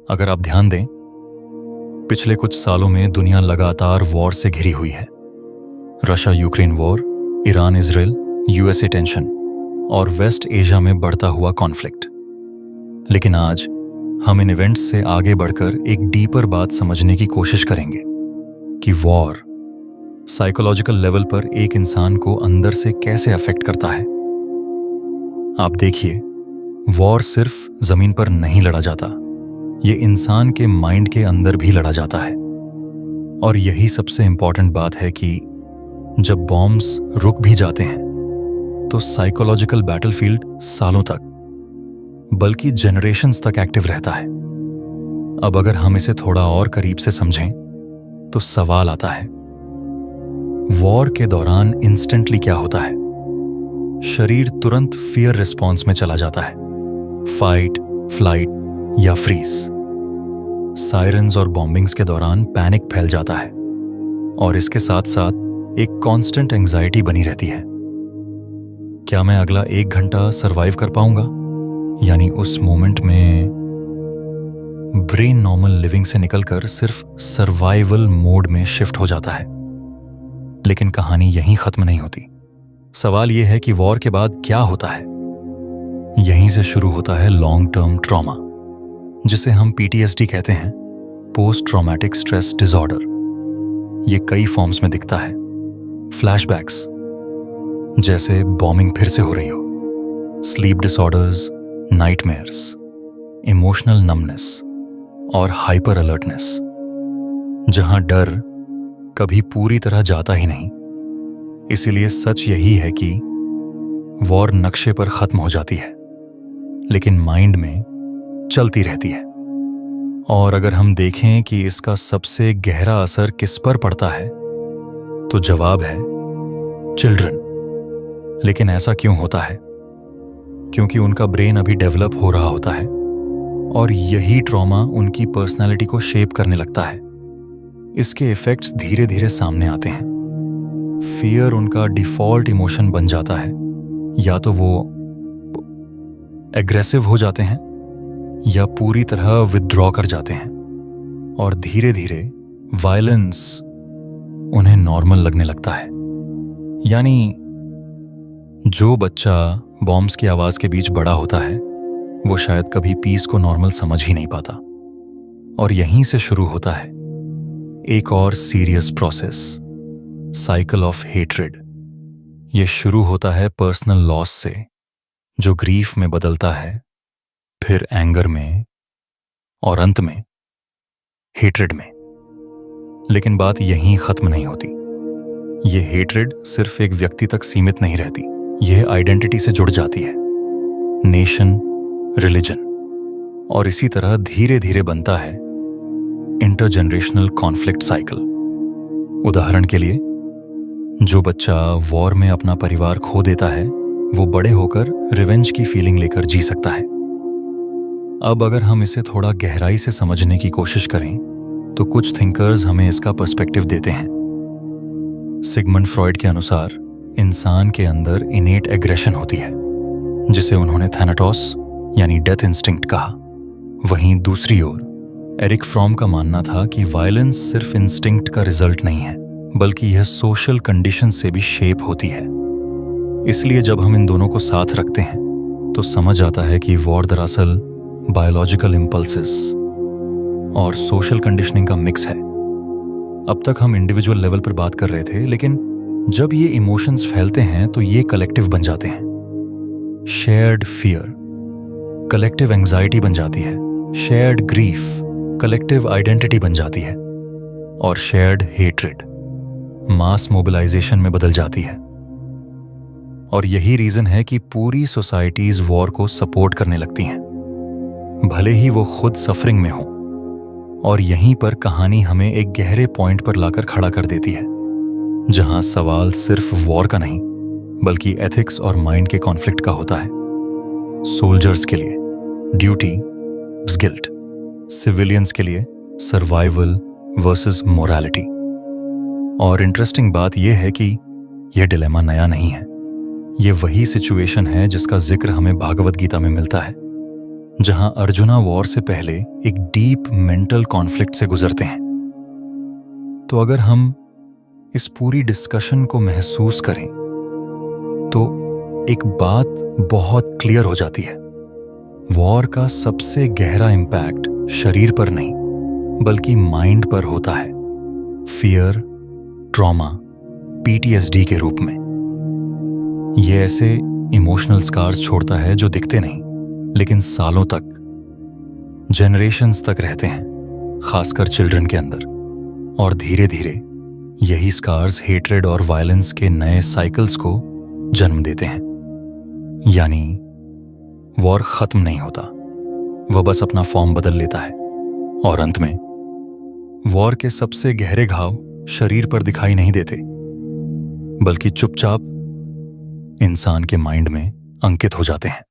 अगर आप ध्यान दें, पिछले कुछ सालों में दुनिया लगातार वॉर से घिरी हुई है। Russia Ukraine war, Iran Israel, USA tension और वेस्ट एशिया में बढ़ता हुआ कॉन्फ्लिक्ट। लेकिन आज हम इन इवेंट्स से आगे बढ़कर एक डीपर बात समझने की कोशिश करेंगे कि वॉर साइकोलॉजिकल लेवल पर एक इंसान को अंदर से कैसे अफेक्ट करता है। आप देखिए, वॉर सिर्फ जमीन पर नहीं लड़ा जाता, ये इंसान के माइंड के अंदर भी लड़ा जाता है। और यही सबसे इंपॉर्टेंट बात है कि जब बॉम्ब्स रुक भी जाते हैं तो साइकोलॉजिकल बैटलफील्ड सालों तक, बल्कि जनरेशंस तक एक्टिव रहता है। अब अगर हम इसे थोड़ा और करीब से समझें तो सवाल आता है, वॉर के दौरान इंस्टेंटली क्या होता है? शरीर तुरंत फियर रिस्पॉन्स में चला जाता है, फाइट, फ्लाइट या फ्रीज। सायरन्स और बॉम्बिंग्स के दौरान पैनिक फैल जाता है और इसके साथ साथ एक कांस्टेंट एंजाइटी बनी रहती है। क्या मैं अगला 1 घंटा सरवाइव कर पाऊंगा? यानी उस मोमेंट में ब्रेन नॉर्मल लिविंग से निकलकर सिर्फ सर्वाइवल मोड में शिफ्ट हो जाता है। लेकिन कहानी यहीं खत्म नहीं होती। सवाल यह है कि वॉर के बाद क्या होता है। यहीं से शुरू होता है लॉन्ग टर्म ट्रॉमा, जिसे हम पीटीएसडी कहते हैं, पोस्ट ट्रॉमेटिक स्ट्रेस डिसऑर्डर। ये कई फॉर्म्स में दिखता है। फ्लैशबैक्स, जैसे बॉम्बिंग फिर से हो रही हो, sleep disorders, nightmares, emotional numbness और हाइपर अलर्टनेस, जहां डर कभी पूरी तरह जाता ही नहीं। इसीलिए सच यही है कि वॉर नक्शे पर खत्म हो जाती है, लेकिन माइंड में चलती रहती है। और अगर हम देखें कि इसका सबसे गहरा असर किस पर पड़ता है, तो जवाब है चिल्ड्रन। लेकिन ऐसा क्यों होता है? क्योंकि उनका ब्रेन अभी डेवलप हो रहा होता है और यही ट्रॉमा उनकी पर्सनैलिटी को शेप करने लगता है। इसके इफेक्ट्स धीरे धीरे सामने आते हैं। फियर उनका डिफॉल्ट इमोशन बन जाता है, या तो वो एग्रेसिव हो जाते हैं या पूरी तरह विथड्रॉ कर जाते हैं, और धीरे धीरे वायलेंस उन्हें नॉर्मल लगने लगता है। यानी जो बच्चा बॉम्ब्स की आवाज के बीच बड़ा होता है, वो शायद कभी पीस को नॉर्मल समझ ही नहीं पाता। और यहीं से शुरू होता है एक और serious process, cycle of hatred. ये शुरू होता है पर्सनल लॉस से, जो ग्रीफ में बदलता है, फिर एंगर में और अंत में हेट्रेड में। लेकिन बात यहीं खत्म नहीं होती। ये हेट्रेड सिर्फ एक व्यक्ति तक सीमित नहीं रहती, यह आइडेंटिटी से जुड़ जाती है, नेशन, रिलीजन, और इसी तरह धीरे धीरे बनता है इंटरजेनरेशनल कॉन्फ्लिक्ट साइकिल। उदाहरण के लिए, जो बच्चा वॉर में अपना परिवार खो देता है, वो बड़े होकर रिवेंज की फीलिंग लेकर जी सकता है। अब अगर हम इसे थोड़ा गहराई से समझने की कोशिश करें तो कुछ थिंकर्स हमें इसका पर्सपेक्टिव देते हैं। सिगमंड फ्रॉइड के अनुसार इंसान के अंदर इनेट एग्रेशन होती है, जिसे उन्होंने थैनाटोस यानी डेथ इंस्टिंक्ट कहा। वहीं दूसरी ओर एरिक फ्रॉम का मानना था कि वायलेंस सिर्फ इंस्टिंक्ट का रिजल्ट नहीं है, बल्कि यह सोशल कंडीशन से भी शेप होती है। इसलिए जब हम इन दोनों को साथ रखते हैं तो समझ आता है कि वॉर दरअसल बायोलॉजिकल इंपल्सेस और सोशल कंडीशनिंग का मिक्स है। अब तक हम इंडिविजुअल लेवल पर बात कर रहे थे, लेकिन जब ये इमोशंस फैलते हैं तो ये कलेक्टिव बन जाते हैं। शेयर्ड फियर कलेक्टिव एंजाइटी बन जाती है, शेयर्ड ग्रीफ कलेक्टिव आइडेंटिटी बन जाती है, और शेयर्ड हेट्रेड मास मोबिलाइजेशन में बदल जाती है। और यही रीजन है कि पूरी सोसाइटीज वॉर को सपोर्ट करने लगती हैं, भले ही वो खुद सफरिंग में हो। और यहीं पर कहानी हमें एक गहरे पॉइंट पर लाकर खड़ा कर देती है, जहां सवाल सिर्फ वॉर का नहीं, बल्कि एथिक्स और माइंड के कॉन्फ्लिक्ट का होता है। सोल्जर्स के लिए ड्यूटी वर्सेस गिल्ट, सिविलियंस के लिए सर्वाइवल वर्सेस मोरालिटी। और इंटरेस्टिंग बात यह है कि यह डिलेमा नया नहीं है। यह वही सिचुएशन है जिसका जिक्र हमें भागवत गीता में मिलता है। जहां अर्जुना वॉर से पहले एक डीप मेंटल कॉन्फ्लिक्ट से गुजरते हैं। तो अगर हम इस पूरी डिस्कशन को महसूस करें तो एक बात बहुत क्लियर हो जाती है। वॉर का सबसे गहरा इंपैक्ट शरीर पर नहीं बल्कि माइंड पर होता है, फियर, ट्रॉमा, पीटीएसडी के रूप में। ये ऐसे इमोशनल स्कार्स छोड़ता है जो दिखते नहीं लेकिन सालों तक, जनरेशंस तक रहते हैं, खासकर चिल्ड्रन के अंदर। और धीरे धीरे यही स्कार्स हेट्रेड और वायलेंस के नए साइकिल्स को जन्म देते हैं। यानी वॉर खत्म नहीं होता, वह बस अपना फॉर्म बदल लेता है और अंत में वॉर के सबसे गहरे घाव शरीर पर दिखाई नहीं देते बल्कि चुपचाप इंसान के माइंड में अंकित हो जाते हैं।